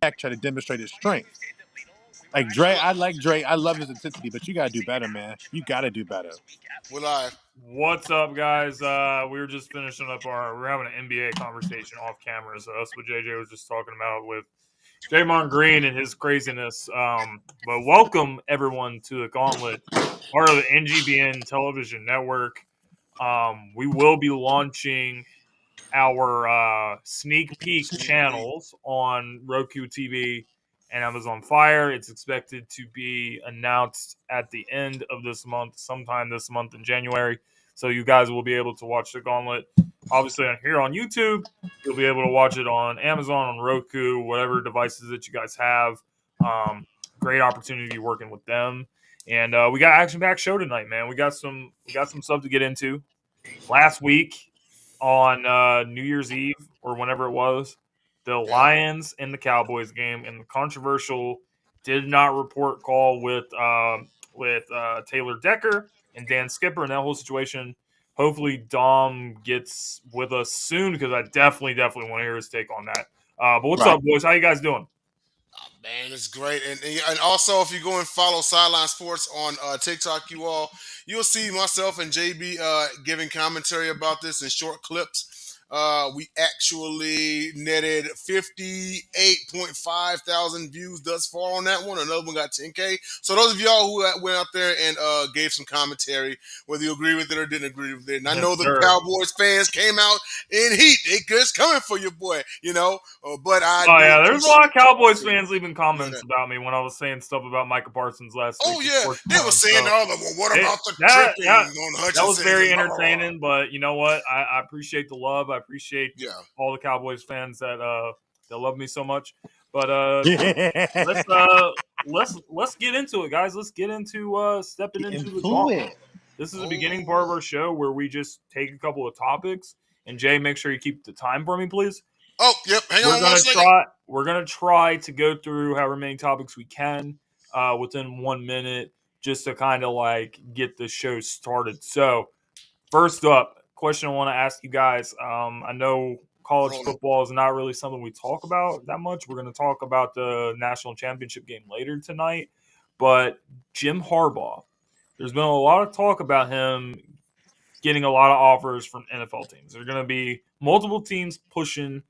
Tech try to demonstrate his strength. Like Dre, I like Dre. I love his intensity, but you gotta do better, man. You gotta do better. We're live. What's up, guys? We were just finishing up we're having an NBA conversation off camera. So that's what JJ was just talking about with Draymond Green and his craziness. But welcome everyone to the Gauntlet, part of the NGBN television network. We will be launching our sneak peek channels on Roku TV and Amazon Fire. It's expected to be announced at the end of this month, sometime this month in January. So you guys will be able to watch the Gauntlet, obviously here on YouTube. You'll be able to watch it on Amazon, on Roku, whatever devices that you guys have. Great opportunity working with them. And we got action-packed show tonight, man. We got some stuff to get into. Last week on New Year's Eve or whenever it was, the Lions and the Cowboys game, and the controversial did not report call with Taylor Decker and Dan Skipper and that whole situation. Hopefully Dom gets with us soon because I definitely want to hear his take on that. But what's up, boys? How you guys doing? Man, it's great. And also, if you go and follow Sideline Sports on TikTok, you'll see myself and JB giving commentary about this in short clips. We actually netted 58.5 thousand views thus far on that one. Another one got 10K. So those of y'all who went out there and gave some commentary, whether you agree with it or didn't agree with it, and I know the Cowboys fans came out in heat. They just coming for your boy, you know. But there's a lot of Cowboys fans leaving comments about me when I was saying stuff about Micah Parsons last week. Oh yeah, they were saying, well, what about the tripping on Hutchinson? That was very entertaining, but you know what? I appreciate the love. I appreciate all the Cowboys fans that love me so much. But let's get into it, guys. Let's get into stepping into the gauntlet. This is the beginning part of our show where we just take a couple of topics. And Jay, make sure you keep the time for me, please. Oh, yep. Hang on one second. We're gonna try to go through however many topics we can within 1 minute, just to kind of like get the show started. So, first up, question I want to ask you guys. I know college football is not really something we talk about that much. We're going to talk about the national championship game later tonight. But Jim Harbaugh, there's been a lot of talk about him getting a lot of offers from NFL teams. There are going to be multiple teams pushing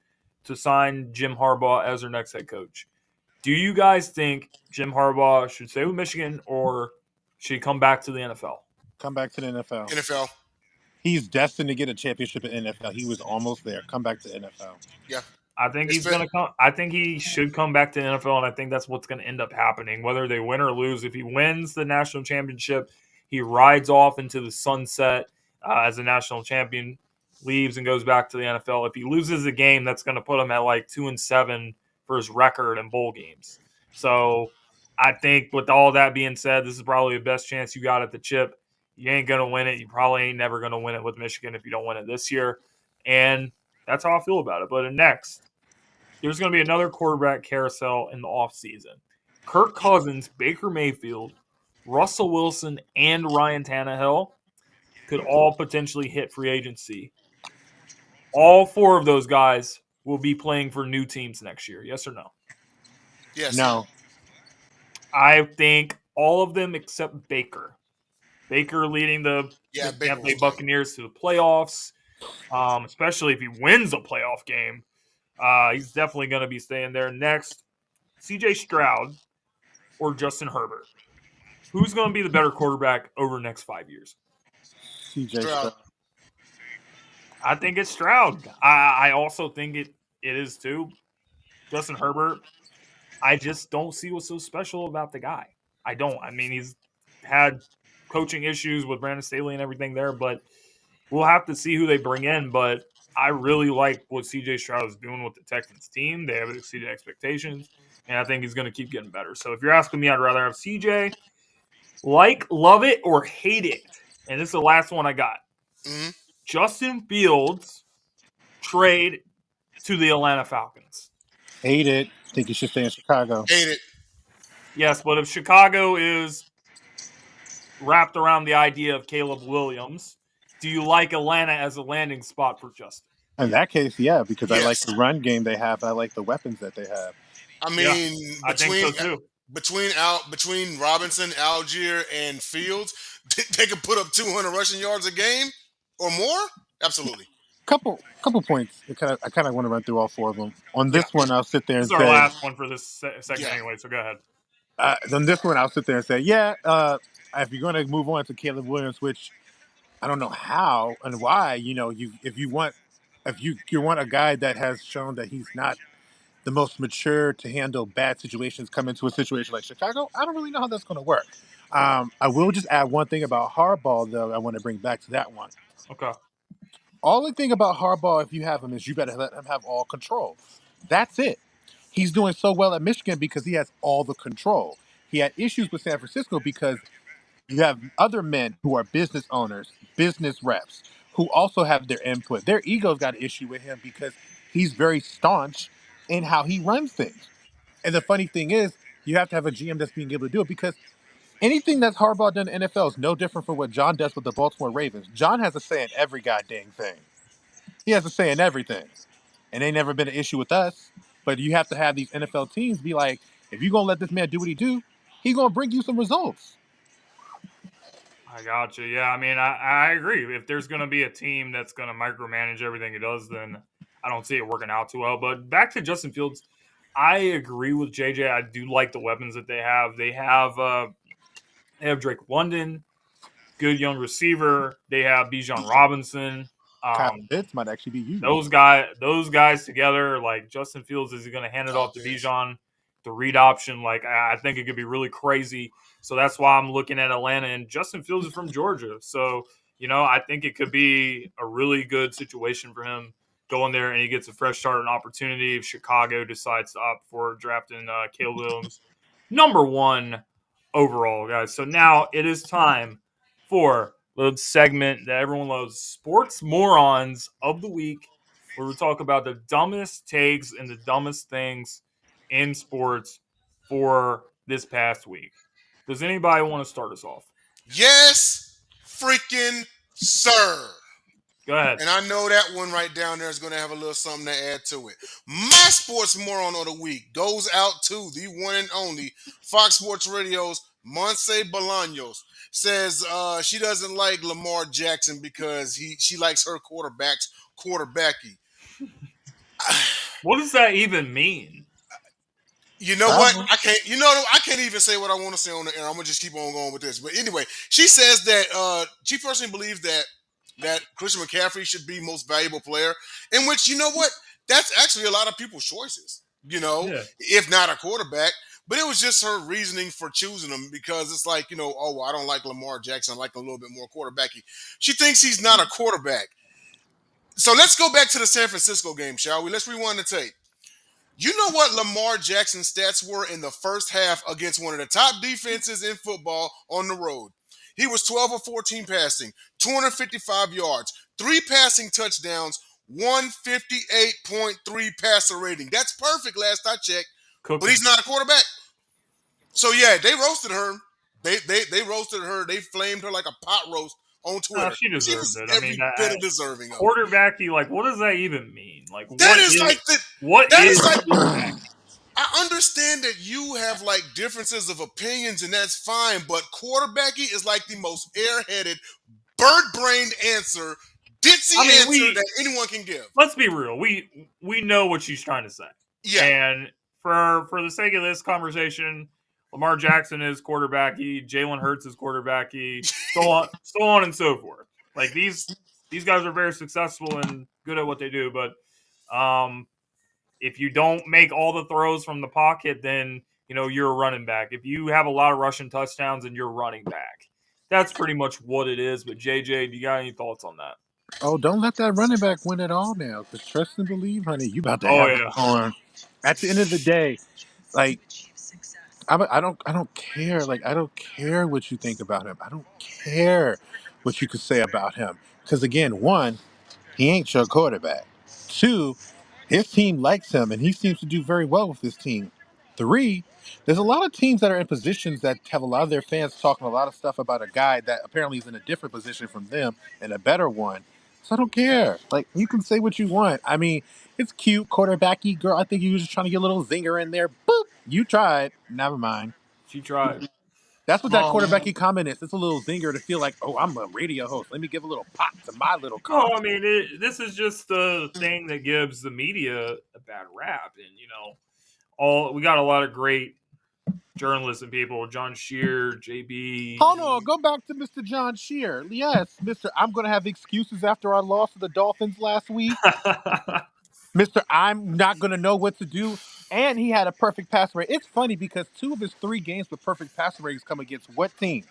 to sign Jim Harbaugh as their next head coach. Do you guys think Jim Harbaugh should stay with Michigan or should he come back to the NFL? Come back to the NFL. NFL. He's destined to get a championship in NFL. He was almost there. Come back to NFL. Yeah. I think he's going to come. I think he should come back to the NFL, and I think that's what's going to end up happening, whether they win or lose. If he wins the national championship, he rides off into the sunset as a national champion, leaves and goes back to the NFL. If he loses a game, that's going to put him at like 2-7 for his record in bowl games. So I think with all that being said, this is probably the best chance you got at the chip. You ain't going to win it. You probably ain't never going to win it with Michigan if you don't win it this year. And that's how I feel about it. But next, there's going to be another quarterback carousel in the offseason. Kirk Cousins, Baker Mayfield, Russell Wilson, and Ryan Tannehill could all potentially hit free agency. All four of those guys will be playing for new teams next year. Yes or no? Yes. No. I think all of them except Baker. Baker leading the Tampa Bay Buccaneers to the playoffs, especially if he wins a playoff game. He's definitely going to be staying there. Next, C.J. Stroud or Justin Herbert. Who's going to be the better quarterback over the next 5 years? C.J. Stroud. I think it's Stroud. I also think it is too. Justin Herbert, I just don't see what's so special about the guy. I don't. I mean, he's had coaching issues with Brandon Staley and everything there, but we'll have to see who they bring in. But I really like what C.J. Stroud is doing with the Texans team. They have exceeded expectations, and I think he's going to keep getting better. So if you're asking me, I'd rather have C.J. Love it or hate it. And this is the last one I got. Mm-hmm. Justin Fields trade to the Atlanta Falcons. Hate it. Think he should stay in Chicago. Hate it. Yes, but if Chicago is wrapped around the idea of Caleb Williams, do you like Atlanta as a landing spot for Justin? In that case, yeah, because I like the run game they have. I like the weapons that they have. I Yeah, mean, I think so too. between Robinson, Algier, and Fields, they could put up 200 rushing yards a game or more. Absolutely. Couple points. I kind of want to run through all four of them. On Yeah, this one, I'll sit there this and is our say, last one for this segment Yeah. anyway. So go ahead. on this one, I'll sit there and say, yeah. If you're going to move on to Caleb Williams, which I don't know how and why, you if you want a guy that has shown that he's not the most mature to handle bad situations, come into a situation like Chicago, I don't really know how that's going to work. I will just add one thing about Harbaugh, though. I want to bring back to that one. Okay. Only thing about Harbaugh, if you have him, is you better let him have all control. That's it. He's doing so well at Michigan because he has all the control. He had issues with San Francisco because you have other men who are business owners, business reps, who also have their input. Their egos got an issue with him because he's very staunch in how he runs things. And the funny thing is, you have to have a GM that's being able to do it because anything that's Harbaugh done in the NFL is no different from what John does with the Baltimore Ravens. John has a say in every goddamn thing. He has a say in everything. And ain't never been an issue with us. But you have to have these NFL teams be like, if you're gonna let this man do what he do, he's gonna bring you some results. I got you. Yeah, I mean, I agree. If there's going to be a team that's going to micromanage everything it does, then I don't see it working out too well. But back to Justin Fields, I agree with JJ. I do like the weapons that they have. They have Drake London, good young receiver. They have Bijan Robinson. Kyle Um, Pitts might actually be you. those guys together, like Justin Fields, is he going to hand it Kyle off to Pitts. Bijan, the read option? Like I think it could be really crazy. So that's why I'm looking at Atlanta. And Justin Fields is from Georgia, so I think it could be a really good situation for him going there, and he gets a fresh start and opportunity if Chicago decides to opt for drafting Caleb Williams number one overall, guys. So now it is time for the segment that everyone loves, Sports Morons of the Week, where we talk about the dumbest takes and the dumbest things in sports for this past week. Does anybody want to start us off? Yes, freaking sir. Go ahead. And I know that one right down there is going to have a little something to add to it. My sports moron of the week goes out to the one and only Fox Sports Radio's Monse Bolaños. Says she doesn't like Lamar Jackson because she likes her quarterbacks quarterbacky. What does that even mean? You know what? Bravo. I can't. I can't even say what I want to say on the air. I'm gonna just keep on going with this. But anyway, she says that she personally believes that Christian McCaffrey should be most valuable player. In which, you know what? That's actually a lot of people's choices. Yeah. If not a quarterback. But it was just her reasoning for choosing him because it's like, oh, well, I don't like Lamar Jackson. I like a little bit more quarterbacky. She thinks he's not a quarterback. So let's go back to the San Francisco game, shall we? Let's rewind the tape. You know what Lamar Jackson's stats were in the first half against one of the top defenses in football on the road? He was 12 of 14 passing, 255 yards, 3 passing touchdowns, 158.3 passer rating. That's perfect last I checked, but he's not a quarterback. So yeah, they roasted her. They roasted her. They flamed her like a pot roast on Twitter. She She deserved was it. I mean, every bit of deserving of it. quarterbacky, like, what does that even mean? Like, That is like the what that is is like quarterback? I understand that you have like differences of opinions, and that's fine. But quarterbacking is like the most airheaded, bird-brained answer, ditzy I mean, answer that anyone can give. let's be real. We know what she's trying to say. Yeah, And for the sake of this conversation, Lamar Jackson is quarterbacky, Jalen Hurts is quarterbacky, so on and so forth. Like these guys are very successful and good at what they do, but if you don't make all the throws from the pocket, then you're a running back. If you have a lot of rushing touchdowns, and you're running back. That's pretty much what it is. But JJ, do you got any thoughts on that? Oh, don't let that running back win it all now. Just trust and believe, honey. You about to Oh have it yeah. on. At the end of the day, like I don't care. Like I don't care what you think about him. I don't care what you could say about him. Because again, one, he ain't your quarterback. Two, his team likes him, and he seems to do very well with his team. Three, there's a lot of teams that are in positions that have a lot of their fans talking a lot of stuff about a guy that apparently is in a different position from them and a better one. So I don't care. Like, you can say what you want. I mean, it's cute, quarterbacky girl. I think you were just trying to get a little zinger in there. Boop. You tried. Never mind. She tried. That's what that quarterbacky comment is. It's a little zinger to feel like, oh, I'm a radio host. Let me give a little pop to my little No, I comment. mean this is just the thing that gives the media a bad rap, and all we got a lot of great journalists and people, John Shear, JB. Hold on, go back to Mr. John Shear. Yes, Mr. I'm going to have excuses after I lost to the Dolphins last week. Mr. I'm not going to know what to do. And he had a perfect passer rate. It's funny because 2 of his 3 games with perfect passer rates come against what team?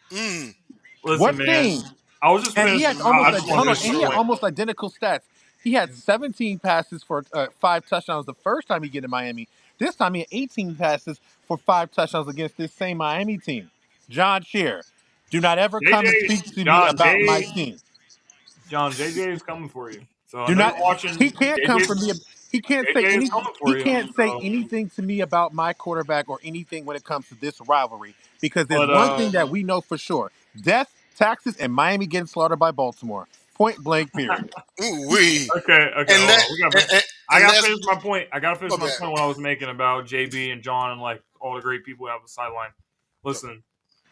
Mm. Listen, What man, team? I was just And he finishing. had I just want to finish my point. almost identical stats. He had 17 passes for 5 touchdowns the first time he get in Miami. This time he had 18 passes for 5 touchdowns against this same Miami team. John Shear, do not ever come and JJ, speak to me about my team. JJ is coming for you. So I Do know you're not. He watching. can't come for me. He can't say JJ is any. coming He for you. can't say So, anything to me about my quarterback or anything when it comes to this rivalry. Because there's but one thing that we know for sure: death, taxes, and Miami getting slaughtered by Baltimore. Point blank. Period. Ooh wee. okay, And hold that on. We got. I and got to that's finish my point. I got to finish my my bad. point. What I was making about JB and John and like all the great people who have the sideline. Listen,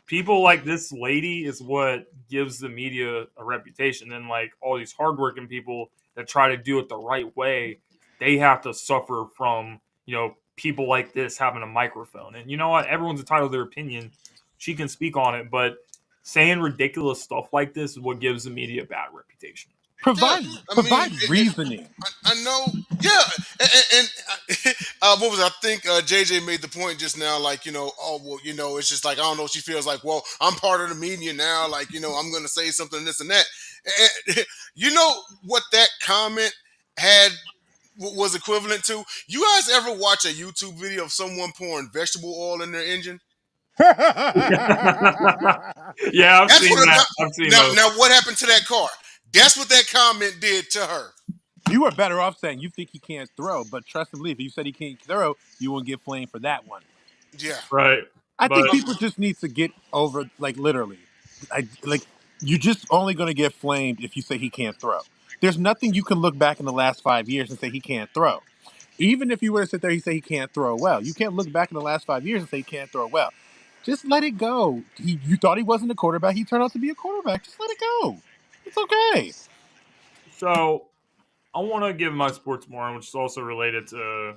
people like this lady is what gives the media a reputation, and like all these hardworking people that try to do it the right way, they have to suffer from people like this having a microphone. And you know what? Everyone's entitled to their opinion. She can speak on it, but saying ridiculous stuff like this is what gives the media a bad reputation. Yeah, Provide I mean, provide reasoning. I know. Yeah, and what was I think JJ made the point just now? Like, oh well, it's just like I don't know. She feels like, well, I'm part of the media now. Like, I'm going to say something, this and that. And, you know what that comment had was equivalent to? You guys ever watch a YouTube video of someone pouring vegetable oil in their engine? Yeah, I've That's seen what. that. I've seen Now, those. now, what happened to that car? That's what that comment did to her. You are better off saying you think he can't throw, but trust and believe. If you said he can't throw, you won't get flamed for that one. Yeah. Right. I But think people just need to get over, like, literally. Like, you're just only going to get flamed if you say he can't throw. There's nothing you can look back in the last 5 years and say he can't throw. Even if you were to sit there and say he can't throw well, you can't look back in the last 5 years and say he can't throw well. Just let it go. You thought he wasn't a quarterback. He turned out to be a quarterback. Just let it go. It's okay. so I want to give my sports moron, which is also related to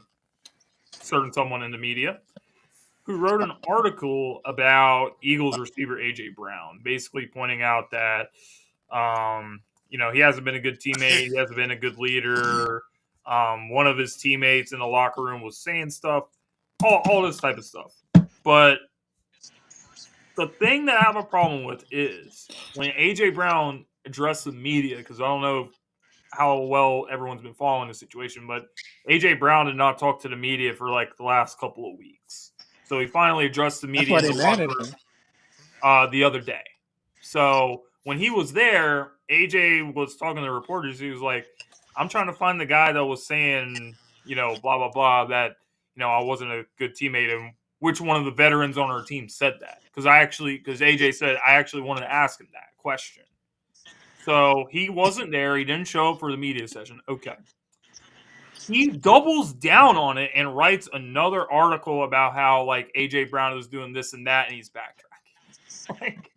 certain someone in the media, who wrote an article about Eagles receiver AJ Brown, basically pointing out that he hasn't been a good teammate, he hasn't been a good leader. One of his teammates in the locker room was saying stuff, all this type of stuff. But the thing that I have a problem with is when AJ Brown addressed the media, because I don't know how well everyone's been following the situation, but AJ Brown did not talk to the media for like the last couple of weeks. So he finally addressed the That's media why in they the mad locker at room him. the other day. So when he was there, AJ was talking to reporters. He was like, I'm trying to find the guy that was saying, blah, blah, blah, that, I wasn't a good teammate. And which one of the veterans on our team said that? Because AJ said, I actually wanted to ask him that question. So he wasn't there. He didn't show up for the media session. Okay. He doubles down on it and writes another article about how like AJ Brown is doing this and that, and he's backtracking. Like,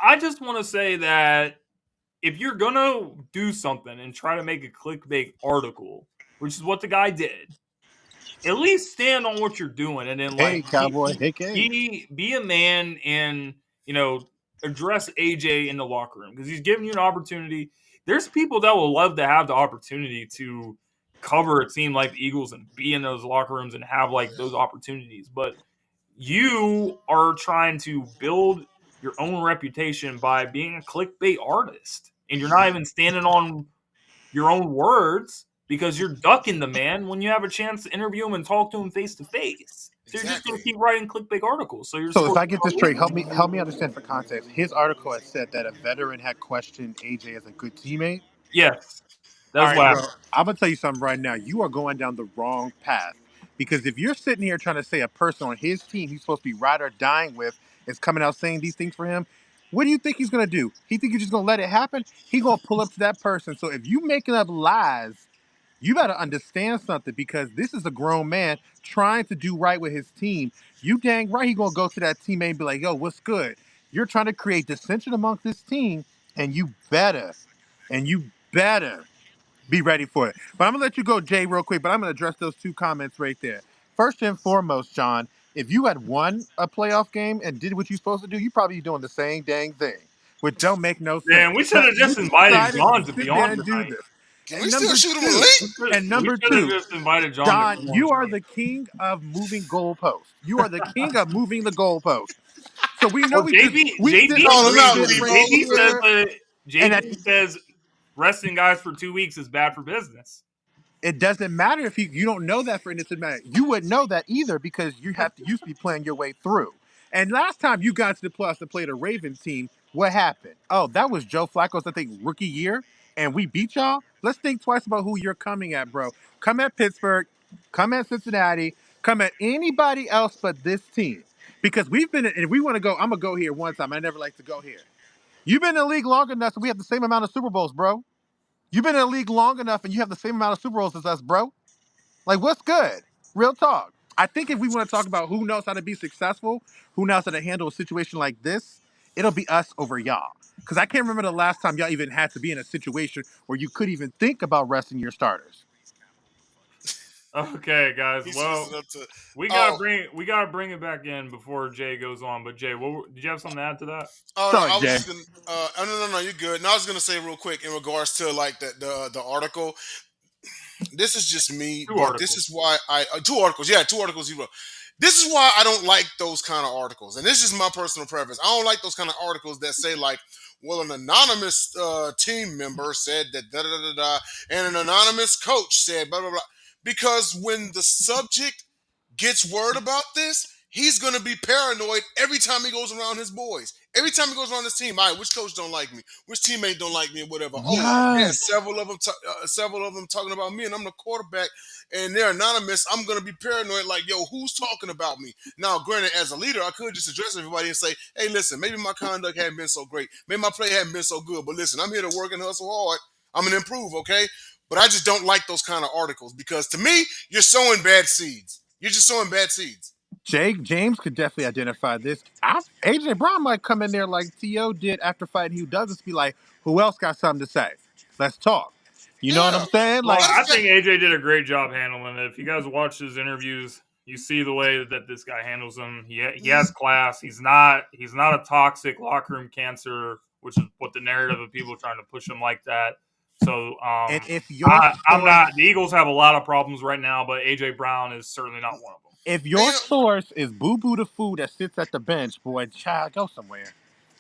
I just want to say that if you're gonna do something and try to make a clickbait article, which is what the guy did, at least stand on what you're doing, and then like Hey, cowboy. Hey, K. be a man and address AJ in the locker room because he's giving you an opportunity. There's people that will love to have the opportunity to cover a team like the Eagles and be in those locker rooms and have like those opportunities, but you are trying to build your own reputation by being a clickbait artist, and you're not even standing on your own words because you're ducking the man when you have a chance to interview him and talk to him face to face. So you're just going to Exactly. keep writing clickbait articles. So you're So if supposed I get this to straight, help me understand for context. His article had said that a veteran had questioned AJ as a good teammate. yes, All that's right, what bro. happened. I'm gonna tell you something right now. You are going down the wrong path because if you're sitting here trying to say a person on his team he's supposed to be ride or dying with is coming out saying these things for him, What do you think he's gonna do? He think you're just gonna let it happen? He gonna pull up to that person. So if you making up lies, you better understand something because this is a grown man trying to do right with his team. You dang right he gonna go to that teammate and be like, yo, what's good? You're trying to create dissension amongst this team, and you better be ready for it. But I'm gonna let you go, Jay, real quick. But I'm gonna address those two comments right there. First and foremost, John, if you had won a playoff game and did what you're supposed to do, you probably be doing the same dang thing, which don't make no sense. Man, we should But have you just invited decided John to to be sit there on and do tonight. this. Can we And still number shoot him a two, link? and We number should have two, just invited John to John, come on you are tonight. the king of moving goalposts. You are the king of moving the goalposts. So we know Well, we could JB we sit JB on Call him this out, agrees. shit right Debo. JB says here, and JB says resting guys for 2 weeks is bad for business. it doesn't matter if you don't know that for innocent matter. You wouldn't know that either because you have to used to be playing your way through. And last time you got to the playoffs to play the Ravens team, what happened? Oh, that was Joe Flacco's, I think, rookie year, and we beat y'all. Let's think twice about who you're coming at, bro. Come at Pittsburgh, come at Cincinnati, come at anybody else but this team. Because we've been, and we want to go, I'm gonna go here one time. I never like to go here. You've been in the league long enough, so we have the same amount of Super Bowls, bro. You've been in the league long enough, and you have the same amount of Super Bowls as us, bro. Like, what's good? Real talk. I think if we want to talk about who knows how to be successful, who knows how to handle a situation like this, it'll be us over y'all. Because I can't remember the last time y'all even had to be in a situation where you could even think about resting your starters. Okay, guys. He switched it Well, up to. we Oh, gotta bring it back in before Jay goes on. But Jay, did you have something to add to that? oh Sorry, no, I was Jay. just gonna. No, you're good. No, I was gonna say real quick in regards to like the article. This is just me, Two but this articles. is why I 2 articles. Yeah, 2 articles he wrote. This is why I don't like those kind of articles, and this is my personal preference. I don't like those kind of articles that say like, "Well, an anonymous team member said that da da da da da," and an anonymous coach said blah blah blah. Because when the subject gets word about this, he's gonna be paranoid every time he goes around his boys. Every time he goes around his team, all right, which coach don't like me? Which teammate don't like me? Or whatever. Oh, yeah, Yes. several of them talking about me, and I'm the quarterback, and they're anonymous. I'm gonna be paranoid, like, yo, who's talking about me? Now, granted, as a leader, I could just address everybody and say, hey, listen, maybe my conduct hadn't been so great, maybe my play hadn't been so good, but listen, I'm here to work and hustle hard. I'm gonna improve, okay? But I just don't like those kind of articles because to me, you're sowing bad seeds. You're just sowing bad seeds. Jake James could definitely identify this. AJ Brown might come in there like T.O. did after fighting Hugh Douglas, be like, who else got something to say? Let's talk. You know what Yeah. I'm saying? Well, Like, I think AJ did a great job handling it. If you guys watch his interviews, you see the way that this guy handles them. He has class. He's not a toxic locker room cancer, which is what the narrative of people trying to push him like that. So and if your I'm source, not. The Eagles have a lot of problems right now, but AJ Brown is certainly not one of them. if And, your source is Boo Boo the food that sits at the bench, boy, child, go somewhere.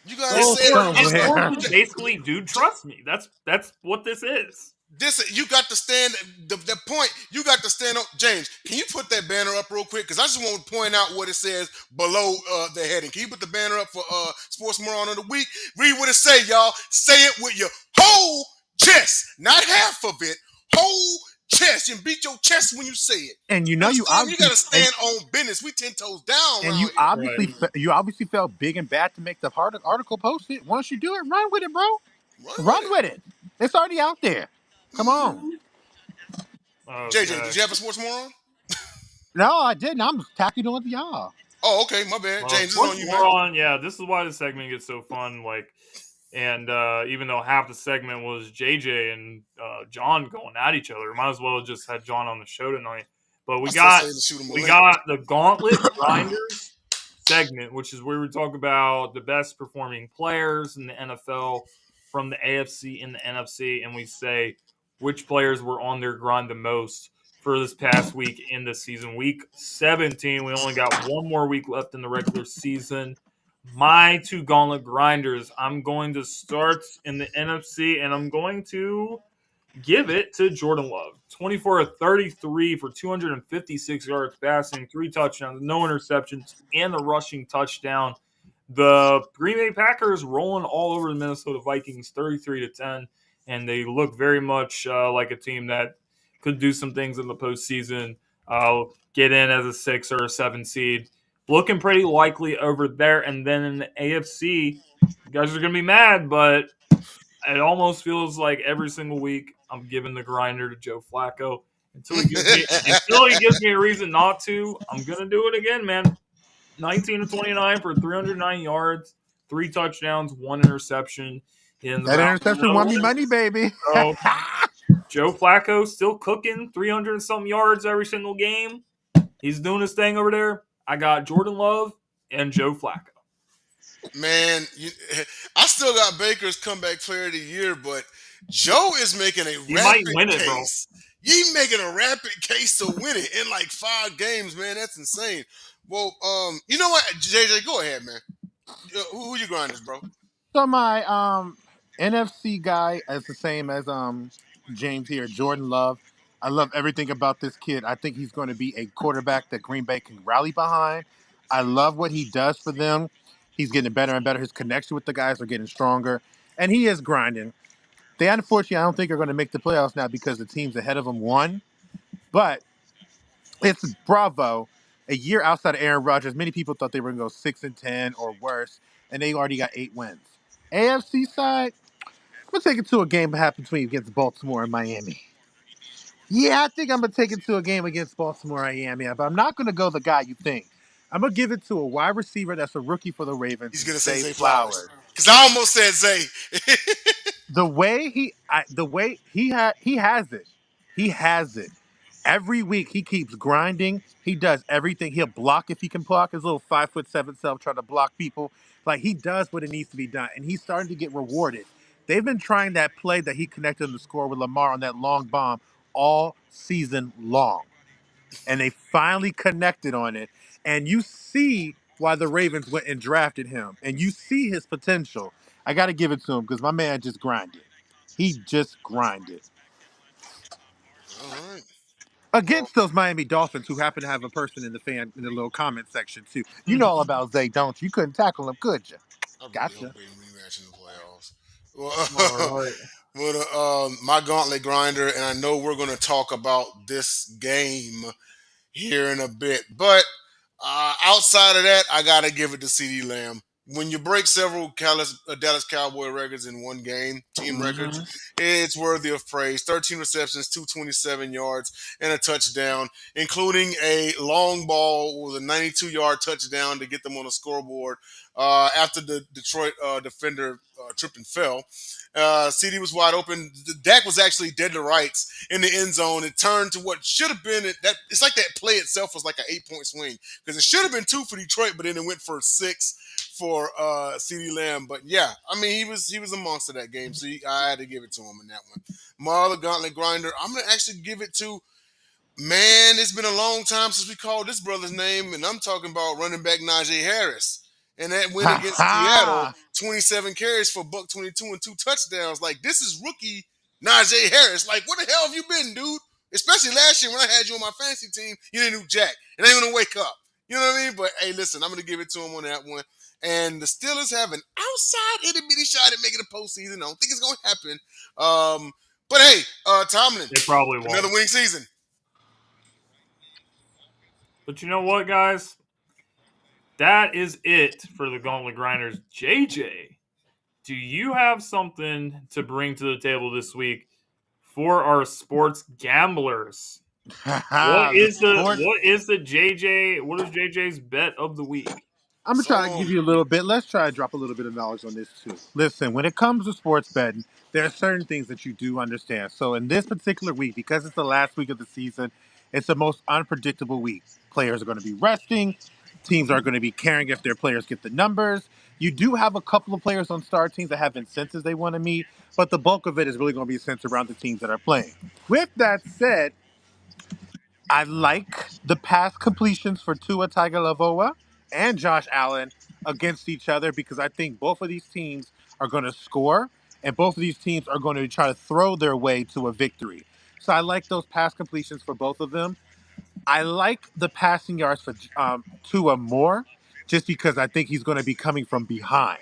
you gotta His Go say it. his It's, somewhere. source is basically, dude, trust me. That's what this is. this you got to stand the point. You got to stand up. James, can you put that banner up real quick? Because I just want to point out what it says below the heading. Can you put the banner up for Sports Moron of the Week? Read what it say, y'all. Say it with your whole chest, not half of it. Whole chest. And beat your chest when you say it. And you You know you understand? You obviously got to stand on business. We 10 toes down and around you here. obviously Right. you obviously felt big and bad to make the article post it. Once you do it, run with it, bro. Run Run with it. with it. It's already out there. Come on. JJ, Okay. did you have a Sports Moron? No, I didn't. I'm tacking on to y'all. Oh, okay, my bad. Well, James, this is sports on you, man. moron. Yeah, this is why the segment gets so fun. Like, and even though half the segment was JJ and John going at each other, might as well have just had John on the show tonight. But I still say to shoot him a link. the Gauntlet Grinders segment, which is where we talk about the best performing players in the NFL from the AFC and the NFC, and we say which players were on their grind the most for this past week in the season. Week 17, we only got one more week left in the regular season. My two Gauntlet Grinders, I'm going to start in the NFC, and I'm going to give it to Jordan Love. 24 of 33 for 256 yards passing, 3 touchdowns, no interceptions, and the rushing touchdown. The Green Bay Packers rolling all over the Minnesota Vikings 33-10, and they look very much like a team that could do some things in the postseason, get in as a 6 or a 7 seed. Looking pretty likely over there. And then in the AFC, You guys are gonna be mad, but it almost feels like every single week I'm giving the grinder to Joe Flacco until he gives me a reason not to. I'm gonna do it again, man. 19 to 29 for 309 yards, 3 touchdowns, 1 interception. He ends That around interception won me money, baby. So Joe Flacco still cooking 300 and something yards every single game. He's doing his thing over there. I got Jordan Love and Joe Flacco. Man, I still got Baker's comeback player of the year, but Joe is making a He might rapid win it, bro. case. He making a rapid case to win it in like 5 games, man. That's insane. Well, you know what, JJ, go ahead, man. Who you grinders, bro? So my NFC guy is the same as James here, Jordan Love. I love everything about this kid. I think he's going to be a quarterback that Green Bay can rally behind. I love what he does for them. He's getting better and better. His connection with the guys are getting stronger, and he is grinding. They unfortunately, I don't think are going to make the playoffs now because the teams ahead of them won. But it's bravo. A year outside of Aaron Rodgers, many people thought they were going to go 6-10 or worse, and they already got 8 wins. AFC side, I'm gonna take it to a game between against Baltimore and Miami. Yeah, I think I'm gonna take it to a game against Baltimore and Miami, but I'm not gonna go the guy you think. I'm gonna give it to a wide receiver that's a rookie for the Ravens. He's gonna say Zay Zay Flowers. Flowers. Because I almost said Zay. The way he has it. He has it. Every week he keeps grinding. He does everything. He'll block if he can block. His little 5'7" self trying to block people. Like he does what it needs to be done, and he's starting to get rewarded. They've been trying that play that he connected on the score with Lamar on that long bomb all season long, and they finally connected on it. And you see why the Ravens went and drafted him, and you see his potential. I got to give it to him because my man just grinded. He just grinded All right. Well, against those Miami Dolphins, who happen to have a person in the little comment section too. You know all about Zay, don't you? You couldn't tackle him, could you? I really hope Gotcha. they rematch in the playoffs. All Well, right. my gauntlet grinder, and I know we're going to talk about this game here in a bit. But outside of that, I got to give it to CD Lamb. When you break several Dallas Cowboy records in one game, team records, Mhm. it's worthy of praise. 13 receptions, 227 yards, and a touchdown, including a long ball with a 92-yard touchdown to get them on the scoreboard after the Detroit defender tripped and fell. CD was wide open. Dak was actually dead to rights in the end zone. It turned to what should have been that. It's like that play itself was like an 8-point swing because it should have been 2 for Detroit, but then it went for 6 for CD Lamb. But yeah, I mean he was a monster that game, so I had to give it to him in that one. My other gauntlet grinder, I'm gonna actually give it to. Man, it's been a long time since we called this brother's name, and I'm talking about running back Najee Harris. And that win Ha against Seattle, ha! 27 carries for $122 and 2 touchdowns. Like, this is rookie Najee Harris. Like, what the hell have you been, dude? Especially last year when I had you on my fantasy team, you didn't do jack. And ain't gonna wake up. You know what I mean? But hey, listen, I'm gonna give it to him on that one. And the Steelers have an outside itty bitty shot at making the postseason. I don't think it's gonna happen. But hey, Tomlin, They probably won't. another winning season. But you know what, guys? That is it for the Gauntlet Grinders. JJ, do you have something to bring to the table this week for our sports gamblers? Ha ha! The sports. What is the JJ? What is JJ's bet of the week? I'm gonna try to So give you a little bit. Let's try to drop a little bit of knowledge on this too. Listen, when it comes to sports betting, there are certain things that you do understand. So in this particular week, because it's the last week of the season, it's the most unpredictable week. Players are going to be resting. Teams are going to be caring if their players get the numbers. You do have a couple of players on star teams that have incentives they want to meet, but the bulk of it is really going to be centered around the teams that are playing. With that said, I like the pass completions for Tua Tagovailoa and Josh Allen against each other because I think both of these teams are going to score and both of these teams are going to try to throw their way to a victory. So I like those pass completions for both of them. I like the passing yards for Tua more just because I think he's going to be coming from behind.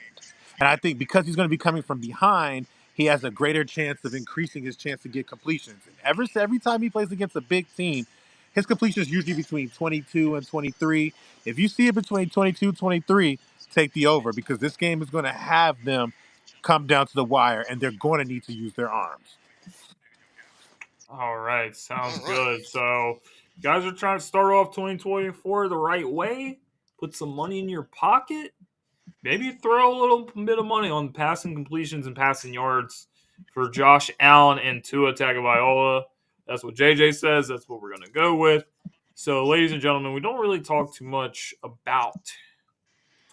And I think because he's going to be coming from behind, he has a greater chance of increasing his chance to get completions. And every time he plays against a big team, his completion is usually between 22 and 23. If you see it between 22 and 23, take the over because this game is going to have them come down to the wire, and they're going to need to use their arms. All right, sounds All right. good. So, you guys are trying to start off 2024 the right way. Put some money in your pocket. Maybe throw a little bit of money on passing completions and passing yards for Josh Allen and Tua Tagovailoa. That's what JJ says. That's what we're going to go with. So, ladies and gentlemen, we don't really talk too much about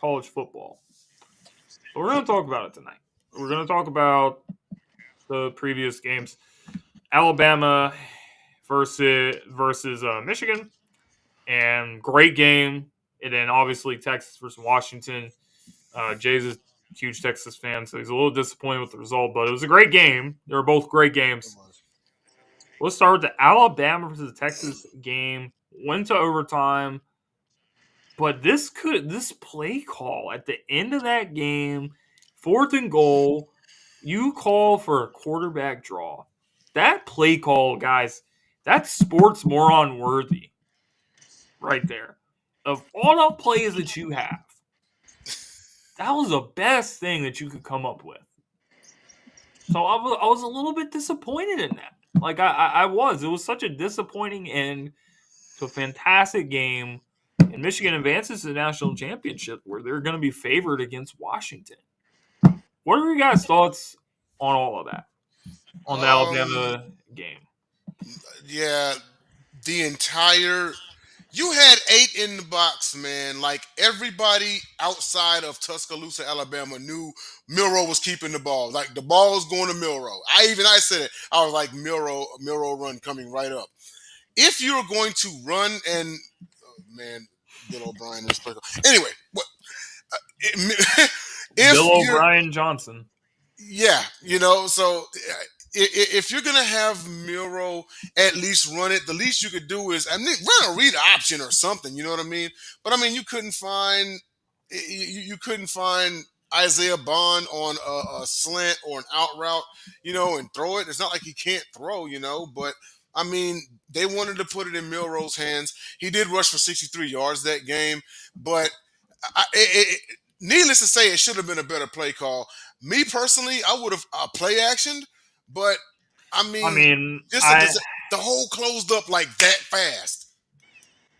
college football, but we're going to talk about it tonight. We're going to talk about the previous games. Alabama versus Michigan, and great game. And then obviously Texas versus Washington. Jay's a huge Texas fan, so he's a little disappointed with the result, but it was a great game. They were both great games. Let's start with the Alabama versus Texas game. Went to overtime, but this play call at the end of that game, 4th and goal, you call for a quarterback draw. That play call, guys, that's sports moron worthy right there. Of all the plays that you have, that was the best thing that you could come up with. So I was a little bit disappointed in that. Like I was. It was such a disappointing end to a fantastic game. And Michigan advances to the national championship where they're going to be favored against Washington. What are your guys' thoughts on all of that? On the Alabama game? Yeah, the entire. You had 8 in the box, man. Like everybody outside of Tuscaloosa, Alabama, knew Milroe was keeping the ball. Like the ball was going to Milroe. I said it. I was like Milroe run coming right up. If you're going to run and man, Bill O'Brien is anyway. What? If Bill you're O'Brien Johnson. yeah, so if you're gonna have Milroe at least run it, the least you could do is run a read option or something. You know what I mean? But I mean, you couldn't find Isaiah Bond on a slant or an out route, and throw it. It's not like he can't throw, but I mean, they wanted to put it in Milroe's hands. He did rush for 63 yards that game, but needless to say, it should have been a better play call. Me personally, I would have play actioned, but I mean the hole closed up like that fast.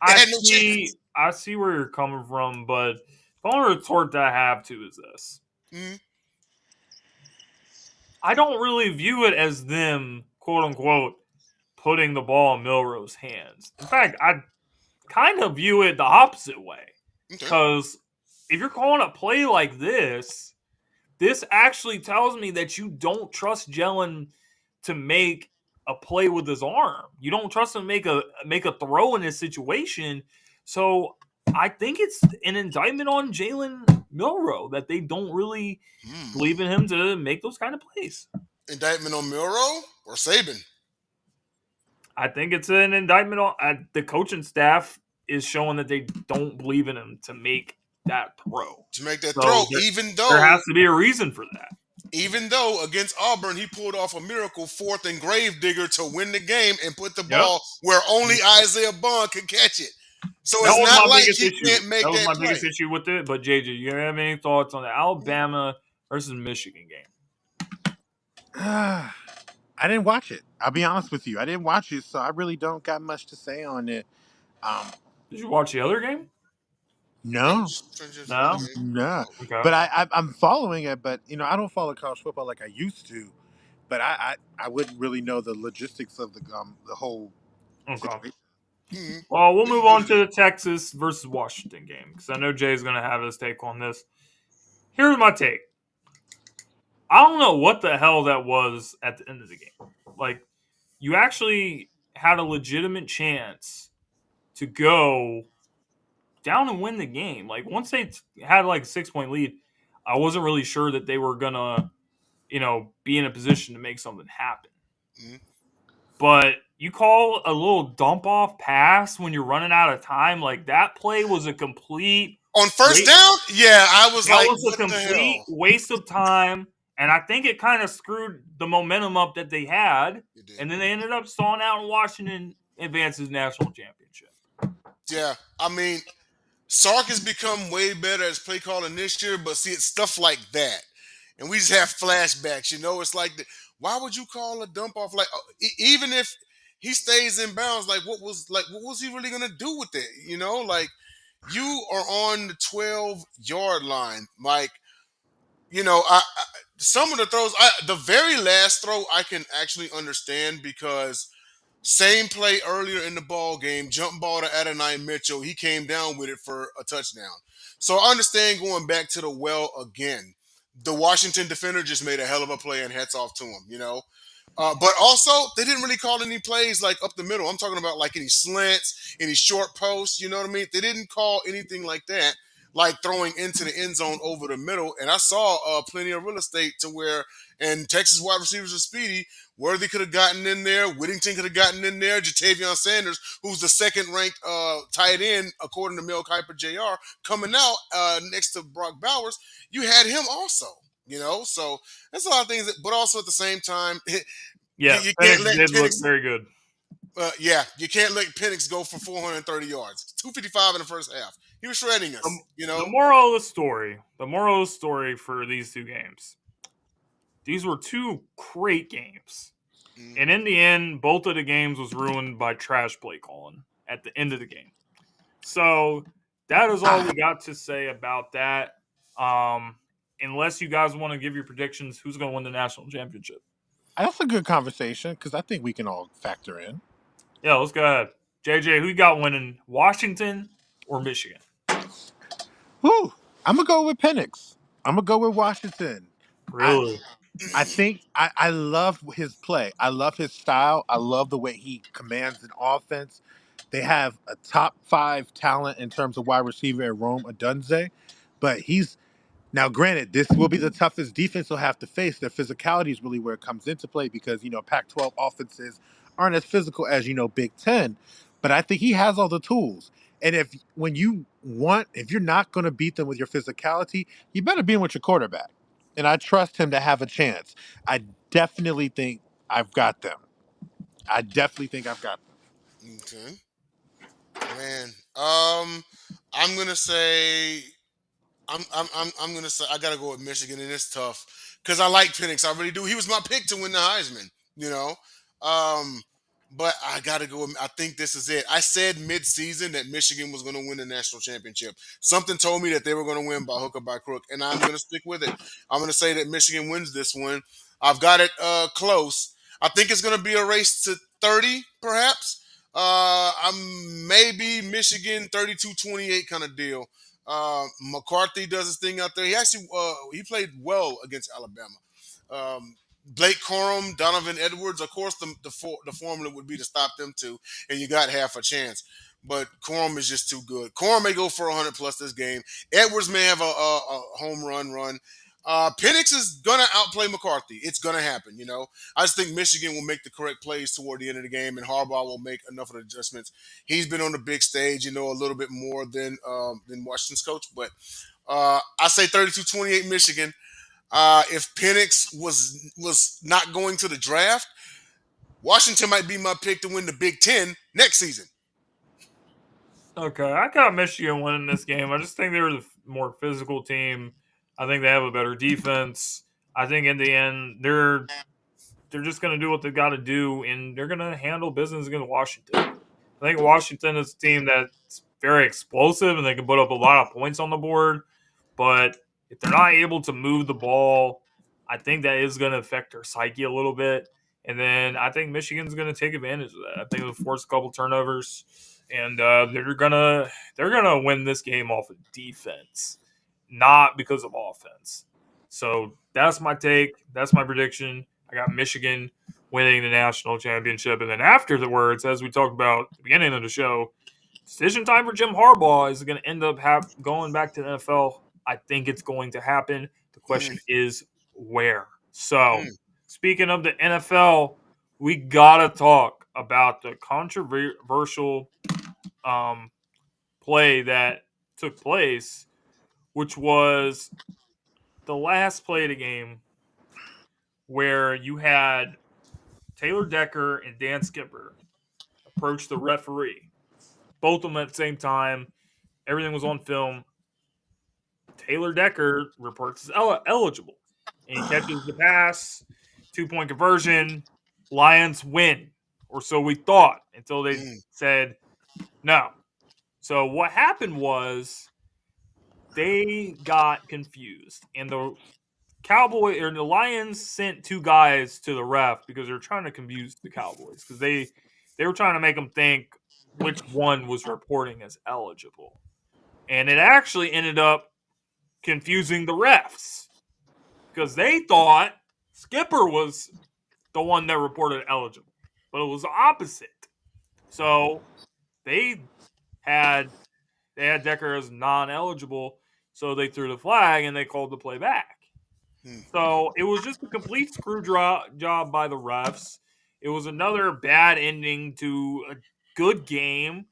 I had no chance. I see where you're coming from, but the only retort that I have to is this. Mm-hmm. I don't really view it as them, quote unquote, putting the ball in Milroe's hands. In fact, I kind of view it the opposite way. Because if you're calling a play like this actually tells me that you don't trust Jalen to make a play with his arm. You don't trust him to make a throw in this situation. So I think it's an indictment on Jalen Milroe that they don't really believe in him to make those kind of plays. Indictment on Milroe or Saban? I think it's an indictment on the coaching staff is showing that they don't believe in him to make that throw. To make that throw, even though there has to be a reason for that. Even though against Auburn, he pulled off a miracle 4th and Gravedigger to win the game and put the ball where only Isaiah Bond could catch it. So it's not like he can't make that play. That was my biggest issue with it. But JJ, you have any thoughts on the Alabama versus Michigan game? I didn't watch it. I'll be honest with you. I didn't watch it, so I really don't got much to say on it. Did you watch the other game? No. Okay. But I'm following it. But I don't follow college football like I used to. But I wouldn't really know the logistics of the whole situation. Mm-hmm. Well, we'll move on to the Texas versus Washington game because I know Jay's going to have his take on this. Here's my take. I don't know what the hell that was at the end of the game. Like, you actually had a legitimate chance to go down and win the game. Like, once they had like a 6-point lead, I wasn't really sure that they were gonna, be in a position to make something happen. Mm-hmm. But you call a little dump off pass when you're running out of time, like that play was a complete on first down. Yeah, I was that was a complete waste of time, and I think it kind of screwed the momentum up that they had, and then they ended up stalling out in Washington advances national championship. Yeah, I mean, Sark has become way better as play calling this year, but see, it's stuff like that, and we just have flashbacks. It's like, why would you call a dump off? Like, even if he stays in bounds, like what was he really gonna do with it? Like you are on the 12-yard line. Like, some of the throws, the very last throw, I can actually understand because same play earlier in the ball game, jump ball to Adonai Mitchell. He came down with it for a touchdown. So I understand going back to the well again. The Washington defender just made a hell of a play, and hats off to him. But also, they didn't really call any plays like up the middle. I'm talking about like any slants, any short posts. You know what I mean? They didn't call anything like that, like throwing into the end zone over the middle. And I saw plenty of real estate to where, and Texas wide receivers are speedy. Worthy could have gotten in there. Whittington could have gotten in there. Jatavion Sanders, who's the second-ranked tight end, according to Mel Kiper Jr., coming out next to Brock Bowers. You had him also. So that's a lot of things. But also at the same time, Yeah, you can't Penix let did look Penix. very good. You can't let Penix go for 430 yards, 255 in the first half. He was shredding us. The moral of the story for these two games. These were two great games. And in the end, both of the games was ruined by trash play calling at the end of the game. So that is all we got to say about that. Unless you guys want to give your predictions, who's going to win the national championship? That's a good conversation because I think we can all factor in. Yeah, let's go ahead. JJ, who you got winning, Washington or Michigan? Whew. I'm gonna go with Penix. I'm gonna go with Washington. I Really? I think I love his play. I love his style. I love the way he commands an offense. They have a top 5 talent in terms of wide receiver at Rome Odunze, but he's now, granted, this will be the toughest defense they'll have to face. Their physicality is really where it comes into play because, Pac-12 offenses aren't as physical as, Big Ten. But I think he has all the tools. And if you're not going to beat them with your physicality, you better be in with your quarterback. And I trust him to have a chance. I definitely think I've got them. I definitely think I've got them. Okay, man. I'm gonna say I'm gonna say I gotta go with Michigan, and it's tough because I like Penix. I really do. He was my pick to win the Heisman. You know, um, but I gotta go. I think this is it. I said mid-season that Michigan was gonna win the national championship. Something told me that they were gonna win by hook or by crook, and I'm gonna stick with it. I'm gonna say that Michigan wins this one. I've got it close. I think it's gonna be a race to 30, perhaps. I'm maybe Michigan 32-28 kind of deal. McCarthy does his thing out there. He actually he played well against Alabama. Blake Corum, Donovan Edwards. Of course, the formula would be to stop them two, and you got half a chance. But Corum is just too good. Corum may go for 100 plus this game. Edwards may have a home run. Penix is gonna outplay McCarthy. It's gonna happen. I just think Michigan will make the correct plays toward the end of the game, and Harbaugh will make enough of the adjustments. He's been on the big stage, a little bit more than Washington's coach. But I say 32-28 Michigan. If Penix was not going to the draft, Washington might be my pick to win the Big Ten next season. Okay, I got Michigan winning this game. I just think they're the more physical team. I think they have a better defense. I think in the end, they're just going to do what they've got to do, and they're going to handle business against Washington. I think Washington is a team that's very explosive, and they can put up a lot of points on the board. But if they're not able to move the ball, I think that is going to affect their psyche a little bit. And then I think Michigan's going to take advantage of that. I think they'll force a couple turnovers, and they're gonna win this game off of defense, not because of offense. So that's my take. That's my prediction. I got Michigan winning the national championship, and then afterwards, as we talked about at the beginning of the show, decision time for Jim Harbaugh is going to end up going back to the NFL. I think it's going to happen. The question is where. So, speaking of the NFL, we got to talk about the controversial play that took place, which was the last play of the game where you had Taylor Decker and Dan Skipper approach the referee, both of them at the same time. everything was on film. Taylor Decker reports as eligible, and he catches the pass, 2-point conversion. Lions win, or so we thought, until they Mm, said no. So what happened was they got confused, and the Lions sent two guys to the ref because they're trying to confuse the Cowboys because they were trying to make them think which one was reporting as eligible, and it actually ended up confusing the refs because they thought Skipper was the one that reported eligible, but it was the opposite. So they had Decker as non-eligible, so they threw the flag and they called the play back. mm, So it was just a complete job by the refs. It was another bad ending to a good game,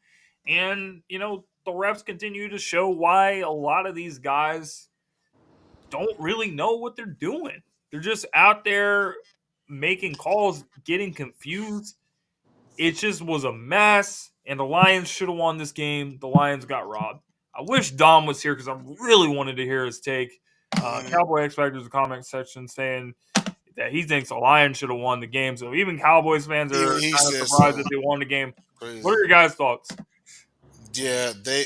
and the refs continue to show why a lot of these guys don't really know what they're doing. They're just out there making calls, getting confused. It just was a mess, and the Lions should have won this game. The Lions got robbed. I wish Dom was here because I really wanted to hear his take. mm. Cowboy X Factor's in the comment section saying that he thinks the Lions should have won the game. So even Cowboys fans Even are he kind of says surprised so. that they won the game. What are Crazy. your guys' thoughts? Yeah, they.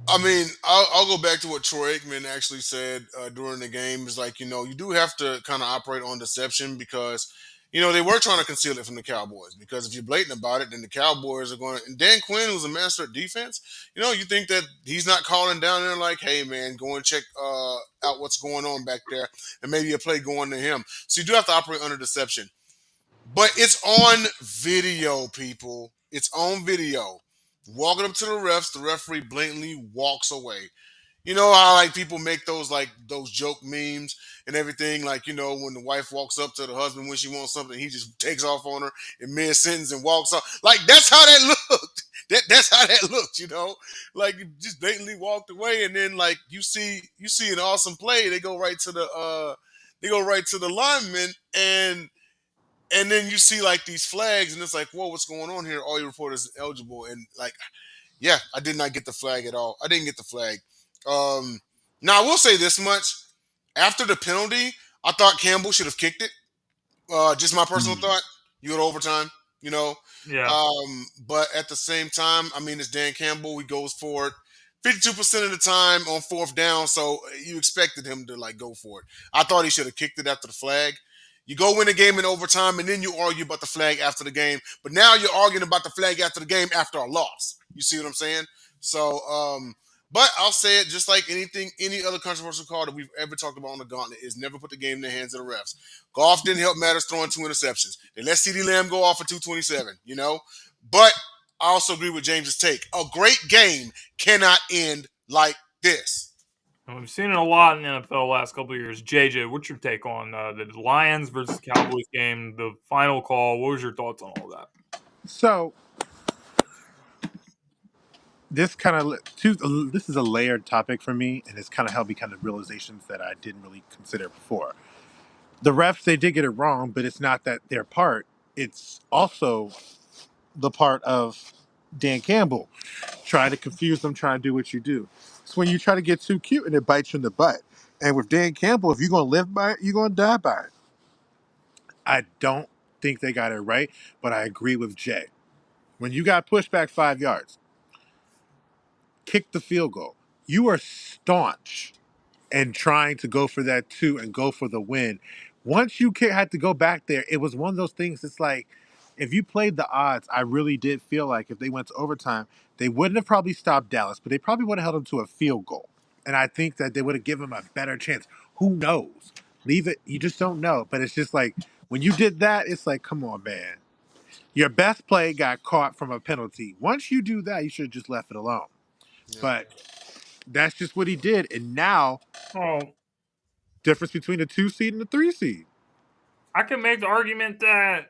I mean, I'll go back to what Troy Aikman actually said during the game. Is like, you do have to kind of operate on deception because, they were trying to conceal it from the Cowboys. Because if you're blatant about it, then the Cowboys are going. And Dan Quinn, who's a master at defense, you think that he's not calling down there like, hey man, go and check out what's going on back there, and maybe a play going to him. So you do have to operate under deception. But it's on video, people. It's on video. Walking up to the refs, the referee blatantly walks away. You know how like people make those joke memes and everything, like when the wife walks up to the husband when she wants something, he just takes off on her in mid sentence and walks off. Like that's how that looked. That's how that looked. Like you just blatantly walked away, and then like you see an awesome play. They go right to the lineman, and then you see like these flags, and it's like, whoa, what's going on here? All your reporters eligible, and like, yeah, I did not get the flag at all. I didn't get the flag. Um, Now I will say this much: after the penalty, I thought Campbell should have kicked it. Just my personal thought. You go to overtime, you know. Yeah. But at the same time, I mean, it's Dan Campbell. He goes for it 52% of the time on fourth down, so you expected him to like go for it. I thought he should have kicked it after the flag. You go win the game in overtime, and then you argue about the flag after the game. But now you're arguing about the flag after the game after a loss. You see what I'm saying? So, but I'll say it just like any other controversial call that we've ever talked about on the Gauntlet is never put the game in the hands of the refs. Goff didn't help matters throwing 2 interceptions. They let CeeDee Lamb go off for 227, But I also agree with James's take. A great game cannot end like this. And we've seen it a lot in the NFL the last couple of years. JJ, what's your take on the Lions versus Cowboys game, the final call? What was your thoughts on all that? So this kind of this is a layered topic for me, and it's kind of helped me kind of realizations that I didn't really consider before. The refs, they did get it wrong, but it's not that their part. It's also the part of Dan Campbell. Trying to confuse them, trying to do what you do. It's when you try to get too cute and it bites you in the butt. And with Dan Campbell, if you're going to live by it, you're going to die by it. I don't think they got it right, but I agree with Jay. When you got pushed back 5 yards, kick the field goal. You are staunch and trying to go for that two and go for the win. Once you had to go back there, it was one of those things. It's like if you played the odds, I really did feel like if they went to overtime, they wouldn't have probably stopped Dallas, but they probably would have held them to a field goal. And I think that they would have given them a better chance. Who knows? Leave it. You just don't know. But it's just like when you did that, it's like, come on, man. Your best play got caught from a penalty. Once you do that, you should have just left it alone. Yeah. But that's just what he did. And now Oh, difference between the 2 seed and the 3 seed. I can make the argument that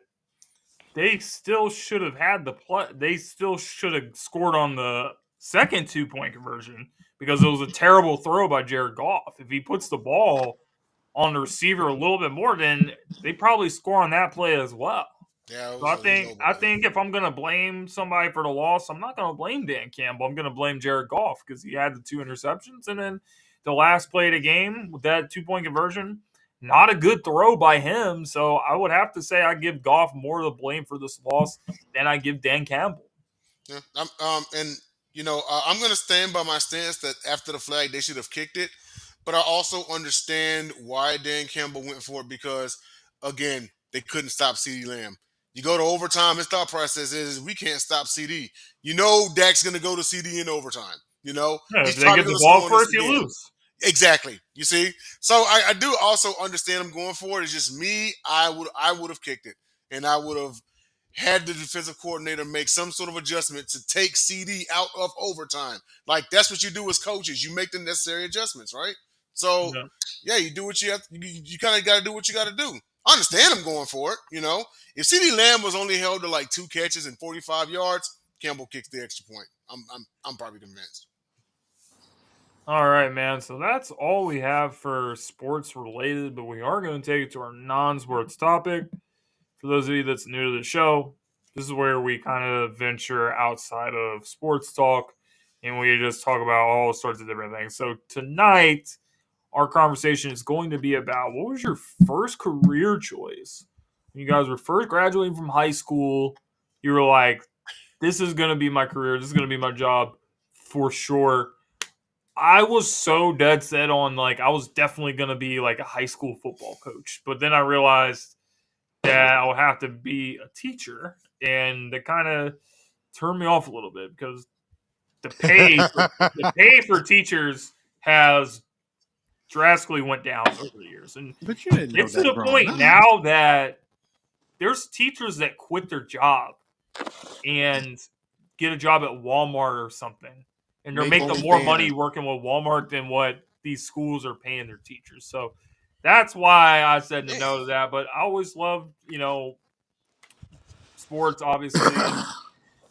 they still should have had the play. They still should have scored on the second 2-point conversion because it was a terrible throw by Jared Goff. If he puts the ball on the receiver a little bit more, then they probably score on that play as well. Yeah, it So was a low I ball. think if I'm gonna blame somebody for the loss, I'm not gonna blame Dan Campbell. I'm gonna blame Jared Goff because he had the 2 interceptions, and then the last play of the game with that 2 point conversion, not a good throw by him. So I would have to say I give Goff more of the blame for this loss than I give Dan Campbell. Yeah, and I'm going to stand by my stance that after the flag they should have kicked it, but I also understand why Dan Campbell went for it because, again, they couldn't stop CeeDee Lamb. You go to overtime, his thought process is we can't stop CD. You know, Dak's going to go to CD in overtime. You know, Yeah, if he's they probably get going the to ball score on this first, you again. lose. Exactly. You see, so I do also understand him going for it. It's just me. I would have kicked it, and I would have had the defensive coordinator make some sort of adjustment to take CD out of overtime. Like that's what you do as coaches. You make the necessary adjustments, right? So Yeah. yeah, you do what you have. You kind of got to do what you got to do. I understand him going for it. You know, if CD Lamb was only held to like 2 catches and 45 yards, Campbell kicks the extra point. I'm probably convinced. All right, man. So that's all we have for sports related, but we are going to take it to our non-sports topic. For those of you that's new to the show, this is where we kind of venture outside of sports talk and we just talk about all sorts of different things. So tonight, our conversation is going to be about what was your first career choice? When you guys were first graduating from high school, you were like, this is going to be my career. This is going to be my job for sure. I was so dead set on like I was definitely going to be like a high school football coach. But then I realized that I would have to be a teacher, and that kind of turned me off a little bit because the pay for teachers has drastically went down over the years, and But you didn't know it's to that the growing point up. now that there's teachers that quit their job and get a job at Walmart or something, and they're Make making more money OnlyFans. working with Walmart than what these schools are paying their teachers. So that's why I said Damn. no to that. But I always loved, sports, obviously,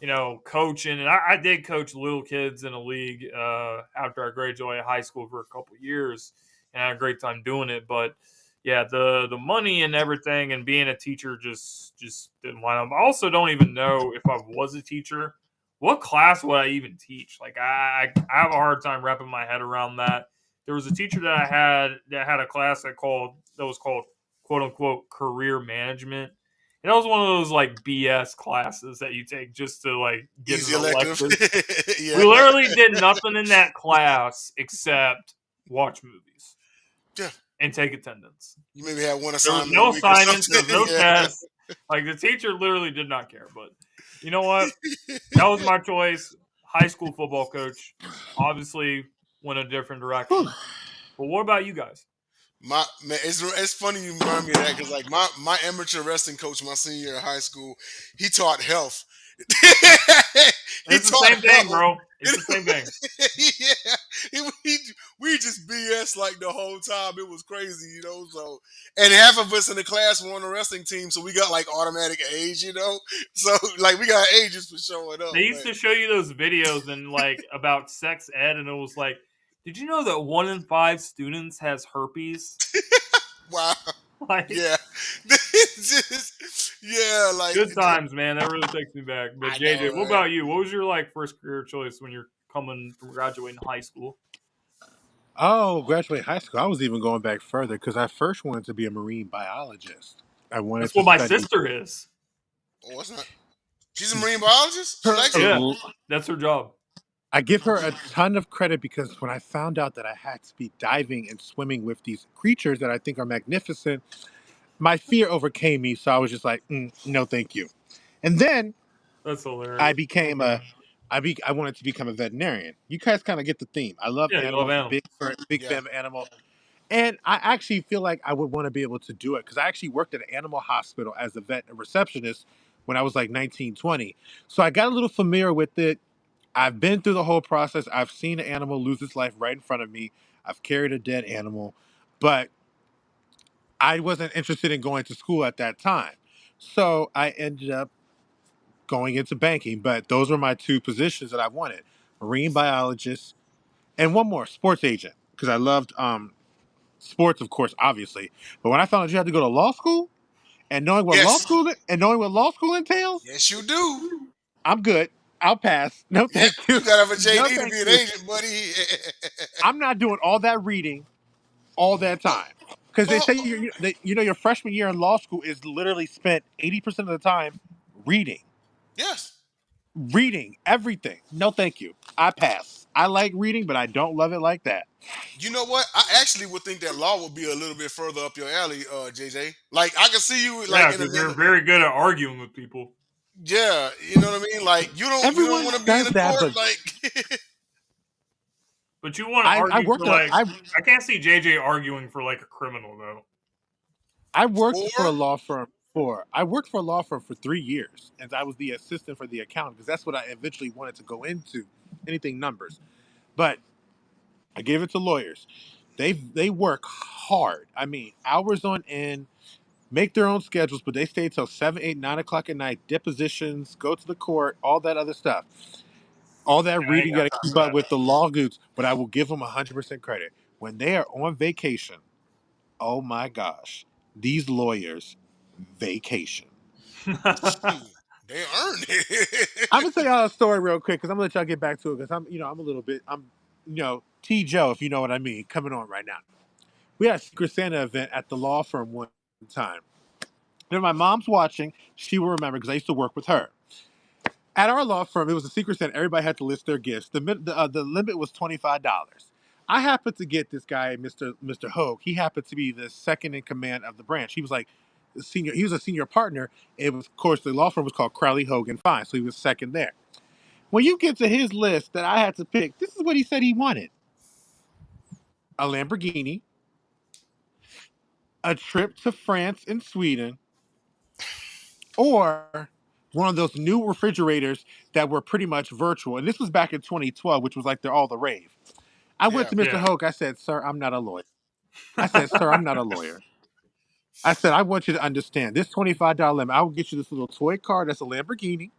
and coaching. And I did coach little kids in a league after I graduated high school for a couple of years, and I had a great time doing it. But yeah, the money and everything, and being a teacher just didn't line up. I also don't even know if I was a teacher, what class would I even teach? Like I have a hard time wrapping my head around that. There was a teacher that I had that had a class that was called quote unquote career management. And that was one of those like BS classes that you take just to like get an Easy elective. elective. Yeah. We literally did nothing in that class except watch movies Yeah. and take attendance. You maybe had one There was assignment a no week or assignments, there was something. no Yeah. tests. Like the teacher literally did not care. But you know what? That was my choice. High school football coach. Obviously went a different direction. But what about you guys? My man, it's funny you remind me of that because like my amateur wrestling coach my senior year of high school, he taught health. He It's the taught same thing, health. bro. It's the same thing. Yeah, we just BS like the whole time. It was crazy, you know. So, and half of us in the class were on the wrestling team, so we got like automatic age, you know. So, like, we got ages for showing up. They used to show you those videos and like about sex ed, and it was like, did you know that 1 in 5 students has herpes? Wow. Like, Yeah. Yeah, like good times, man. That really takes me back. But I know, JJ, what right? about you? What was your like first career choice when you're coming from graduating high school? Oh, graduate high school. I was even going back further because I first wanted to be a marine biologist. I wanted That's to what my study. sister is. Oh, it's not. She's a marine biologist. She Her, likes it. Yeah, that's her job. I give her a ton of credit because when I found out that I had to be diving and swimming with these creatures that I think are magnificent, my fear overcame me. So I was just like, no, thank you. And then That's I hilarious. became I wanted to become a veterinarian. You guys kind of get the theme. I love Yeah, you love animals, animals. big Yeah. fan of animals. And I actually feel like I would want to be able to do it because I actually worked at an animal hospital as a vet and receptionist when I was like 19, 20. So I got a little familiar with it. I've been through the whole process. I've seen an animal lose its life right in front of me. I've carried a dead animal, but I wasn't interested in going to school at that time. So I ended up going into banking, but those were my two positions that I wanted: marine biologist and one more, sports agent, because I loved sports, of course, obviously. But when I found out you had to go to law school, And Yes. knowing what law school entails, Yes, you do. I'm good. I'll pass. No, Yeah, thank you. you gotta have a No, JD to thank be an you. agent, buddy. I'm not doing all that reading all that time because they Oh, say your freshman year in law school is literally spent 80% of the time reading, yes. reading everything. No, thank you. I pass. I like reading, but I don't love it like that. You know what? I actually would think that law would be a little bit further up your alley, JJ. Like I can see you Yeah, like in a because they're very good at arguing with people. yeah, you know what I mean? Like you don't Everyone want to be in says a that, court but like But you want to I argue worked for at a, like I can't see JJ arguing for like a criminal though. I worked for a or law firm I worked for a law firm for 3 years, and I was the assistant for the accountant because that's what I eventually wanted to go into, anything numbers. But I gave it to lawyers. They work hard. I mean, hours on end, make their own schedules, but they stay till 7, 8, 9 o'clock at night, depositions, go to the court, all that other stuff. All that Yeah, I ain't reading you got got to time keep for up with the lawsuits, but I will give them 100% credit. When they are on vacation, oh my gosh, these lawyers vacation. that. shoot, they earned I'm it. gonna tell y'all a story real quick because I'm gonna let y'all get back to it because I'm a little bit, T Joe, if you know what I mean, coming on right now. We had a Secret Santa event at the law firm one time. If my mom's watching, she will remember because I used to work with her. At our law firm, it was a Secret Santa. Everybody had to list their gifts. The limit was $25. I happened to get this guy, Mr. Hogue. He happened to be the second in command of the branch. He was like the senior. He was a senior partner. It was, of course, the law firm was called Crowley Hogue and Fine, so he was second there. When you get to his list that I had to pick, this is what he said he wanted: a Lamborghini, a trip to France and Sweden, or one of those new refrigerators that were pretty much virtual. And this was back in 2012, which was like they're all the rave. I went Yeah. to Mr. Yeah. Hoke. I said, "Sir, I'm not a lawyer." I said, "Sir, I'm not a lawyer." I said, "I want you to understand this $25 limit. I will get you this little toy car that's a Lamborghini.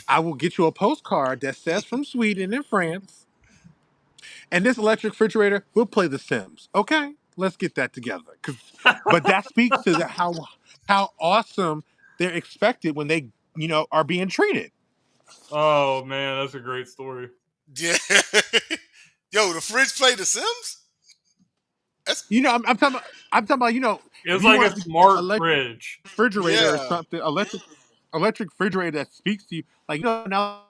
I will get you a postcard that says from Sweden and France. And this electric refrigerator, we'll play The Sims. Okay? Let's get that together." But that speaks to how awesome they're expected when they, are being treated. Oh man, that's a great story. Yeah. Yo, the fridge play The Sims? That's I'm talking about, It if was you like a want to get an smart electric fridge. refrigerator or yeah. something, electric refrigerator that speaks to you, like now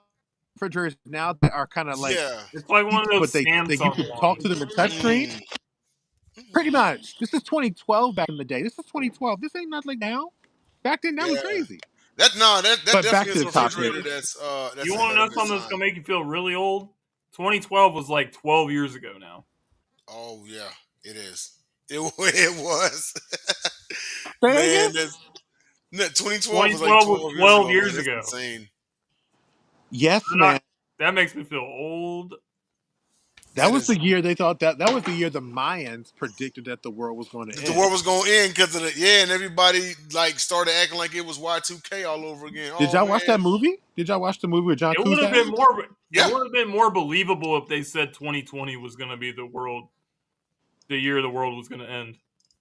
refrigerators now that are kind of like, Yeah. It's like one of but those they you Samsung can talk to ones. them in touchscreen. Mm. Pretty much. This is 2012 back in the day. This is 2012. This ain't nothing like now. Back then, that was Yeah. crazy. That But definitely back to is the a topic. refrigerator that's You want to ahead know of its something that's time. gonna make you feel really old? 2012 was like 12 years ago now. Oh yeah, it is. It was. Say that Man, again. that's 2012 was like 2012 was 12 years 12 ago, man. years That's ago. insane. Yes, I'm not, man. that makes me feel old. That That was the is year they thought that was the year the Mayans predicted that the world was going to the end. world was gonna end because of the yeah, and everybody like started acting like it was Y2K all over again. Did Oh y'all watch that man, movie? Did y'all watch the movie with John It would have Cusack? been more. It yeah, would have been more believable if they said 2020 was going to be the year the world was going to end.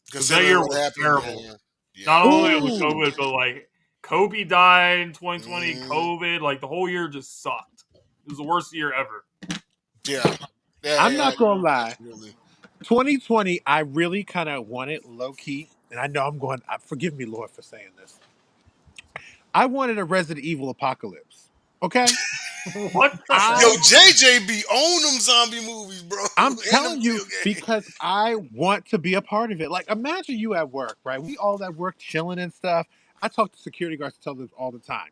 Because that considering year what was happened, terrible. yeah, yeah, Not only with Ooh. COVID, but like Kobe died in 2020. mm, COVID, like the whole year just sucked. It was the worst year ever. yeah, yeah, I'm yeah, not gonna lie. absolutely. 2020, I really kind of wanted low key, and I know I'm going. Forgive me, Lord, for saying this. I wanted a Resident Evil apocalypse. Okay, What the Yo, hell? I JJ be on them zombie movies, bro, I'm and them telling you video games. because I want to be a part of it. Like, imagine you at work, right? We all at work chilling and stuff. I talk to security guards to tell them all the time.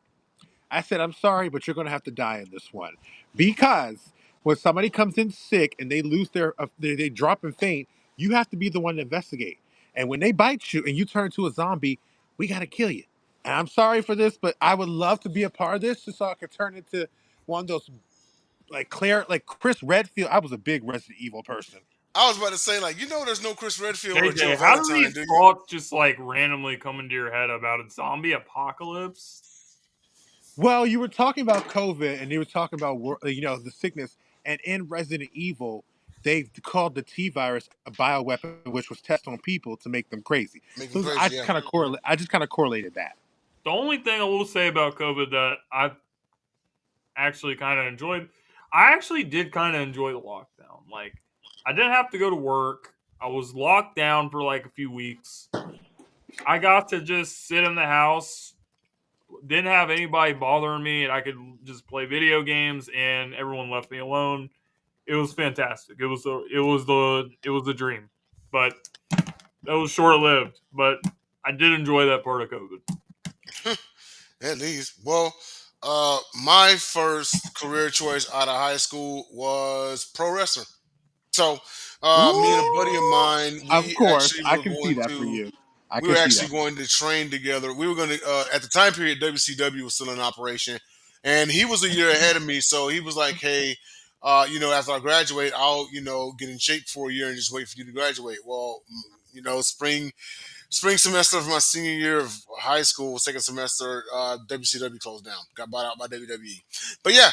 I said, "I'm sorry, but you're going to have to die in this one." Because when somebody comes in sick and they lose they drop and faint, you have to be the one to investigate. And when they bite you and you turn to a zombie, we got to kill you. And I'm sorry for this, but I would love to be a part of this just so I could turn into one of those, like Claire, like Chris Redfield. I was a big Resident Evil person. I was about to say, like, there's no Chris Redfield or Jill JJ, how do Valentine, these do you? thoughts just like randomly come into your head about a zombie apocalypse? Well, you were talking about COVID and you were talking about, the sickness. And in Resident Evil, they called the T virus a bioweapon, which was tested on people to make them crazy. I just kind of correlated that. The only thing I will say about COVID that I actually kind of enjoyed, I actually did kind of enjoy the lockdown. Like, I didn't have to go to work. I was locked down for like a few weeks. I got to just sit in the house, didn't have anybody bothering me, and I could just play video games, and everyone left me alone. It was fantastic. It was the dream, but that was short lived. But I did enjoy that part of COVID. At least, well, my first career choice out of high school was pro wrestling. So, me and a buddy of mine, Of we course, actually I were can see going that for to you. I we can were see actually that. going to train together. We were going to at the time period WCW was still in operation, and he was a year ahead of me. So he was like, "Hey, after I graduate, I'll get in shape for a year and just wait for you to graduate." Well, spring semester of my senior year of high school, second semester, WCW closed down, got bought out by WWE. But yeah,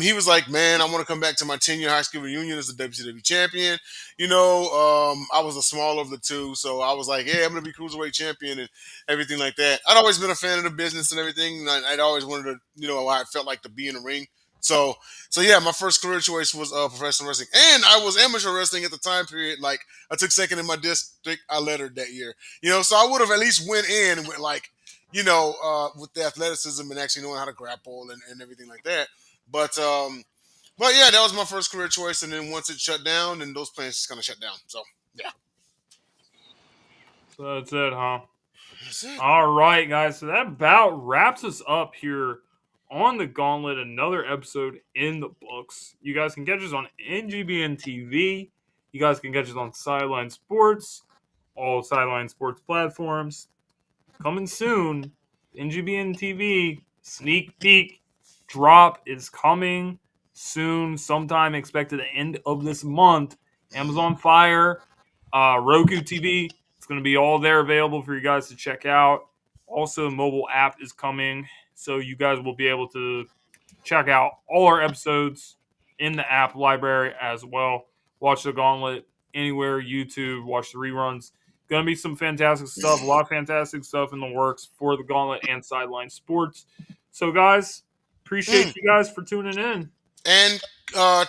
he was like, "Man, I want to come back to my 10-year high school reunion as the WCW champion." I was the smaller of the two, so I was like, "Yeah, I'm gonna be cruiserweight champion and everything like that." I'd always been a fan of the business and everything. And I'd always wanted to, I felt like to be in the ring. So yeah, my first career choice was professional wrestling, and I was amateur wrestling at the time period. Like, I took second in my district. I lettered that year. So I would have at least went in with with the athleticism and actually knowing how to grapple and everything like that. But yeah, that was my first career choice. And then once it shut down, and those plans just kind of shut down. So yeah, So that's it, huh? that's it. All right, guys. So that about wraps us up here on the Gauntlet. Another episode in the books. You guys can catch us on NGBN TV. You guys can catch us on Sideline Sports, all Sideline Sports platforms. Coming soon, NGBN TV sneak peek drop is coming soon. Sometime expected the end of this month. Amazon Fire, Roku TV. It's going to be all there available for you guys to check out. Also, the mobile app is coming, so you guys will be able to check out all our episodes in the app library as well. Watch the Gauntlet anywhere, YouTube, watch the reruns. Going to be some fantastic stuff, a lot of fantastic stuff in the works for the Gauntlet and Sideline Sports. So, guys, appreciate you guys for tuning in. And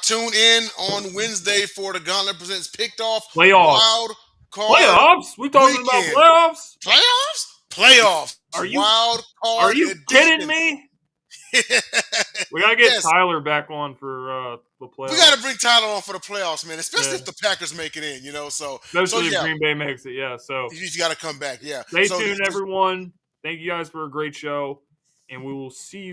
tune in on Wednesday for the Gauntlet Presents Picked Off Playoffs. Wild Card Playoffs? We talking Weekend. about playoffs? Playoffs? Are you Wild Card edition. kidding me? We gotta get Tyler back on for the playoffs. We gotta bring Tyler on for the playoffs, man. Especially if the Packers make it in, Especially if Green Bay makes it, yeah. So he's gotta come back, yeah. Stay tuned, everyone. Thank you guys for a great show, and we will see you